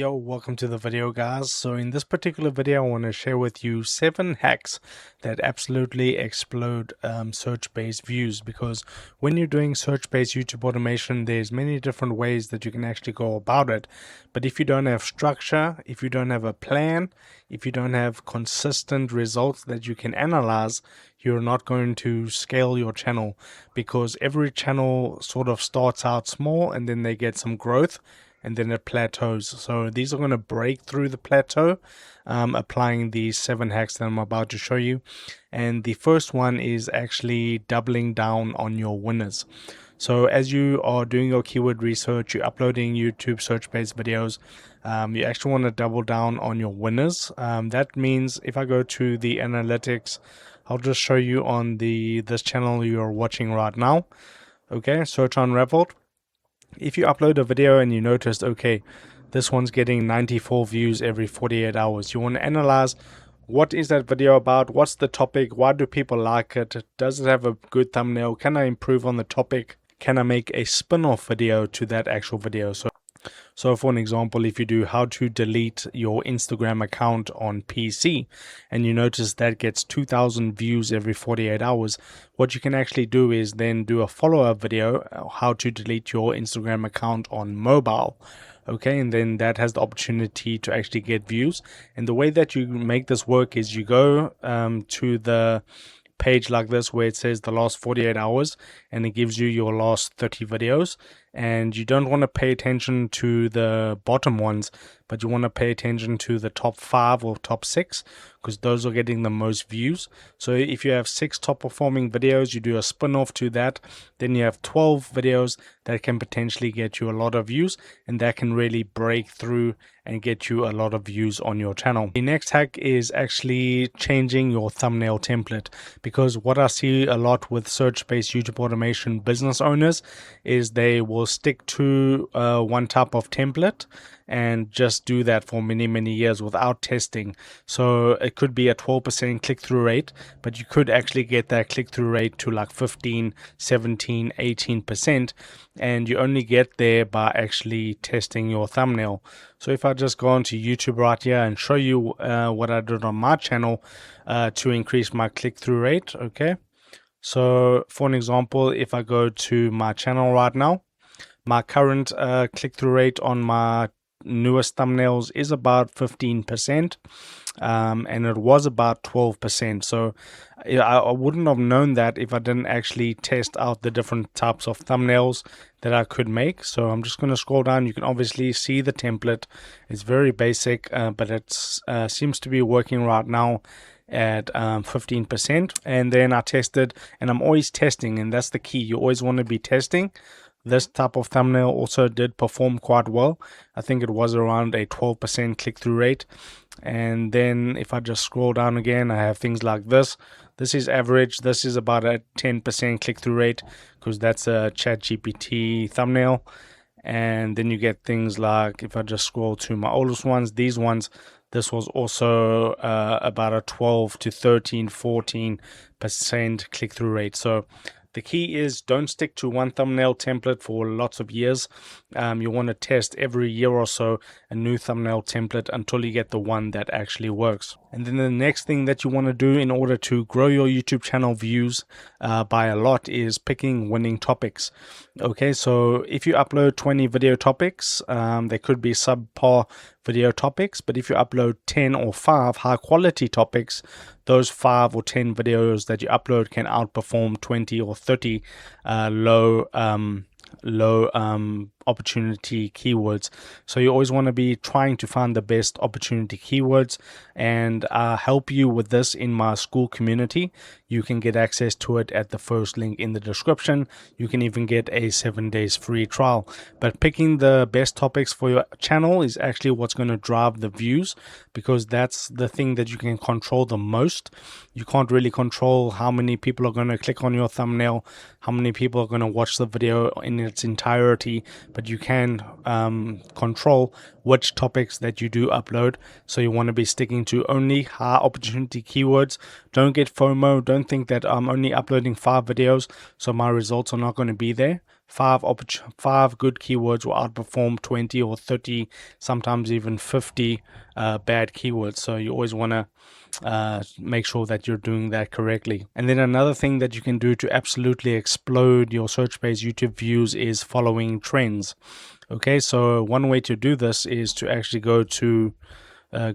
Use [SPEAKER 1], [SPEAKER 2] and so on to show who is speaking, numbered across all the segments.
[SPEAKER 1] Yo, welcome to the video, guys. So in this particular video, I want to share with you 7 hacks that absolutely explode search-based views, because when you're doing search-based YouTube automation, there's many different ways that you can actually go about it. But if you don't have structure, if you don't have a plan, if you don't have consistent results that you can analyze, you're not going to scale your channel, because every channel sort of starts out small and then they get some growth and then it plateaus. So these are going to break through the plateau, applying these 7 hacks that I'm about to show you. And the first one is actually doubling down on your winners. So as you are doing your keyword research, you're uploading YouTube search-based videos, you actually want to double down on your winners. That means if I go to the analytics, I'll just show you on this channel you're watching right now. Okay, search unraveled. If you upload a video and you noticed, okay, this one's getting 94 views every 48 hours, you want to analyze what is that video about, what's the topic, why do people like it, does it have a good thumbnail, can I improve on the topic, can I make a spin-off video to that actual video. So for an example, if you do how to delete your Instagram account on PC and you notice that gets 2,000 views every 48 hours, what you can actually do is then do a follow-up video, how to delete your Instagram account on mobile. Okay, and then that has the opportunity to actually get views. And the way that you make this work is you go to the page like this where it says the last 48 hours and it gives you your last 30 videos, and you don't want to pay attention to the bottom ones, but you want to pay attention to the top 5 or top 6, because those are getting the most views. So if you have 6 top performing videos, you do a spin-off to that, then you have 12 videos that can potentially get you a lot of views, and that can really break through and get you a lot of views on your channel. The next hack is actually changing your thumbnail template, because what I see a lot with search-based YouTube automation business owners is they will stick to one type of template and just do that for many years without testing. So it could be a 12% click-through rate, but you could actually get that click-through rate to like 15, 17, 18%, and you only get there by actually testing your thumbnail. So if I just go onto YouTube right here and show you what I did on my channel to increase my click-through rate. Okay, so for an example, if I go to my channel right now, my current click-through rate on my newest thumbnails is about 15%, and it was about 12%. So I wouldn't have known that if I didn't actually test out the different types of thumbnails that I could make. So I'm just going to scroll down. You can obviously see the template. It's very basic, but it seems to be working right now at 15%. And then I tested, and I'm always testing, and that's the key. You always want to be testing. This type of thumbnail also did perform quite well. I think it was around a 12% click-through rate. And then if I just scroll down again, I have things like this. This is average. This is about a 10% click-through rate, because that's a ChatGPT thumbnail. And then you get things like, if I just scroll to my oldest ones, these ones, this was also about a 12 to 13, 14% click-through rate. So the key is don't stick to one thumbnail template for lots of years. You want to test every year or so a new thumbnail template until you get the one that actually works. And then the next thing that you want to do in order to grow your YouTube channel views by a lot is picking winning topics. Okay, so if you upload 20 video topics, they could be subpar video topics, but if you upload 10 or 5 high quality topics, those 5 or 10 videos that you upload can outperform 20 or 30 low opportunity keywords. So you always want to be trying to find the best opportunity keywords, and I'll help you with this in my school community. You can get access to it at the first link in the description. You can even get a 7 days free trial. But picking the best topics for your channel is actually what's going to drive the views, because that's the thing that you can control the most. You can't really control how many people are going to click on your thumbnail, how many people are going to watch the video in its entirety, but you can control which topics that you do upload. So you want to be sticking to only high opportunity keywords. Don't get FOMO. Don't think that I'm only uploading 5 videos, so my results are not going to be there. five good keywords will outperform 20 or 30, sometimes even 50 bad keywords. So you always want to make sure that you're doing that correctly. And then another thing that you can do to absolutely explode your search-based YouTube views is following trends. Okay, so one way to do this is to actually go to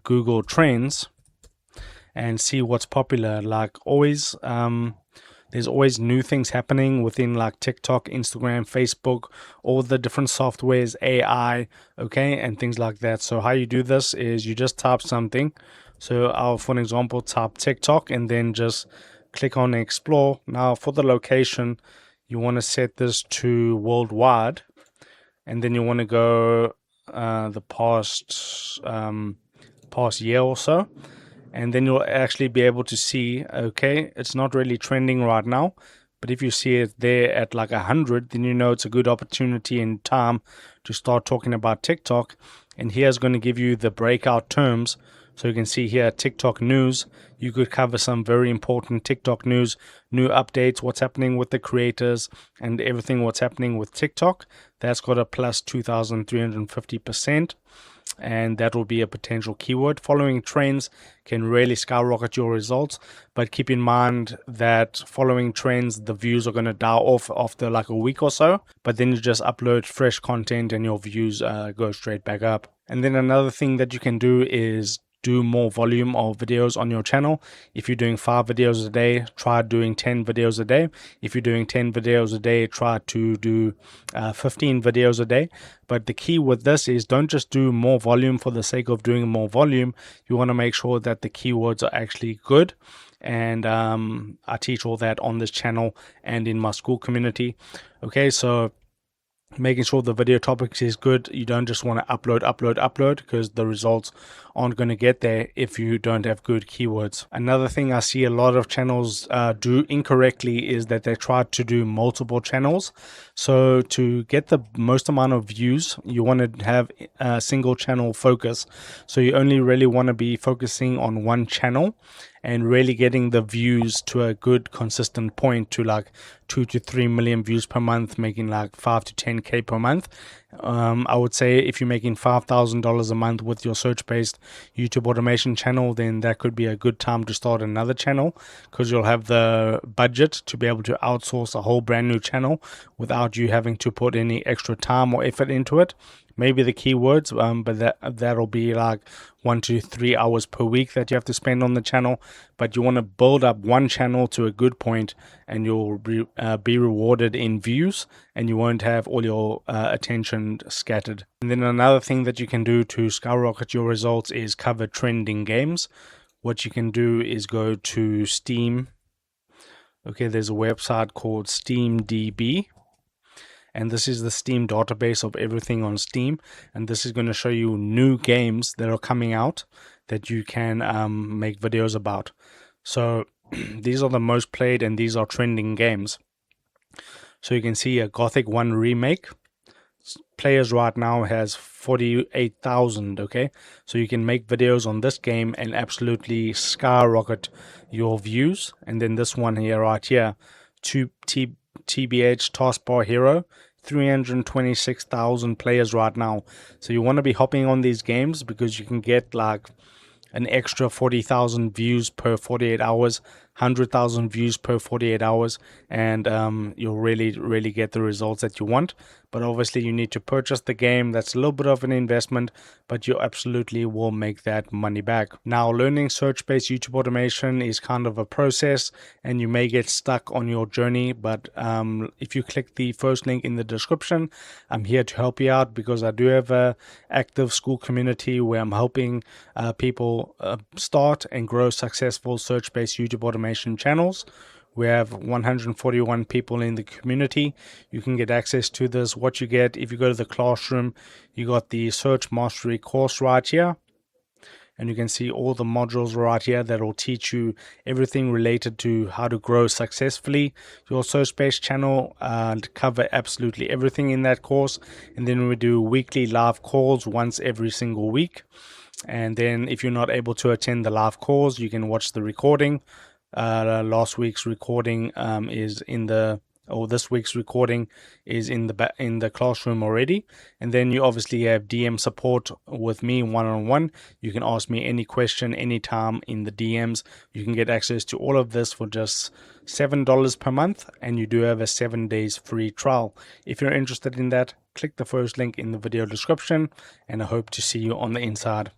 [SPEAKER 1] Google Trends and see what's popular. Like always, there's always new things happening within like TikTok, Instagram, Facebook, all the different softwares, AI, okay, and things like that. So how you do this is you just type something. So I'll, for an example, type TikTok and then just click on explore. Now for the location, you want to set this to worldwide, and then you want to go the past year or so, and then you'll actually be able to see, okay, it's not really trending right now, but if you see it there at like 100, then you know it's a good opportunity in time to start talking about TikTok. And here's going to give you the breakout terms. So you can see here, TikTok news. You could cover some very important TikTok news, new updates, what's happening with the creators, and everything what's happening with TikTok. That's got a plus 2,350%. And that will be a potential keyword. Following trends can really skyrocket your results, but keep in mind that following trends, the views are going to die off after like a week or so, but then you just upload fresh content and your views go straight back up. And then another thing that you can do is do more volume of videos on your channel. If you're doing 5 videos a day, try doing 10 videos a day. If you're doing 10 videos a day, try to do 15 videos a day. But the key with this is don't just do more volume for the sake of doing more volume. You want to make sure that the keywords are actually good. And I teach all that on this channel and in my school community. Okay, so making sure the video topics is good. You don't just want to upload, because the results aren't going to get there if you don't have good keywords. Another thing I see a lot of channels do incorrectly is that they try to do multiple channels. So to get the most amount of views, you want to have a single channel focus. So you only really want to be focusing on one channel and really getting the views to a good consistent point, to like 2 to 3 million views per month, making like 5 to 10K per month. I would say if you're making $5,000 a month with your search-based YouTube automation channel, then that could be a good time to start another channel, because you'll have the budget to be able to outsource a whole brand new channel without you having to put any extra time or effort into it. Maybe the keywords, but that'll be like 1 to 3 hours per week that you have to spend on the channel. But you want to build up one channel to a good point, and you'll be rewarded in views, and you won't have all your attention scattered. And then another thing that you can do to skyrocket your results is cover trending games. What you can do is go to Steam. Okay, there's a website called SteamDB. And this is the Steam database of everything on Steam. And this is going to show you new games that are coming out that you can make videos about. So these are the most played and these are trending games. So you can see a Gothic 1 remake. Players right now has 48,000. Okay, so you can make videos on this game and absolutely skyrocket your views. And then this one here, right here, TBH Taskbar Hero, 326,000 players right now. So you want to be hopping on these games because you can get like an extra 40,000 views per 48 hours, 100,000 views per 48 hours, and you'll really get the results that you want. But obviously you need to purchase the game. That's a little bit of an investment, but you absolutely will make that money back. Now, learning search-based YouTube automation is kind of a process, and you may get stuck on your journey, but if you click the first link in the description, I'm here to help you out, because I do have a active school community where I'm helping people start and grow successful search-based YouTube automation channels. We have 141 people in the community. You can get access to this. What you get, if you go to the classroom, you got the Search Mastery course right here. And you can see all the modules right here that will teach you everything related to how to grow successfully your search-based channel, and cover absolutely everything in that course. And then we do weekly live calls once every single week. And then if you're not able to attend the live calls, you can watch the recording. Last week's recording is in the or this week's recording is in the classroom already. And then you obviously have DM support with me one-on-one. You can ask me any question anytime in the DMs. You can get access to all of this for just $7 per month, and you do have a 7 days free trial. If you're interested in that, click the first link in the video description, and I hope to see you on the inside.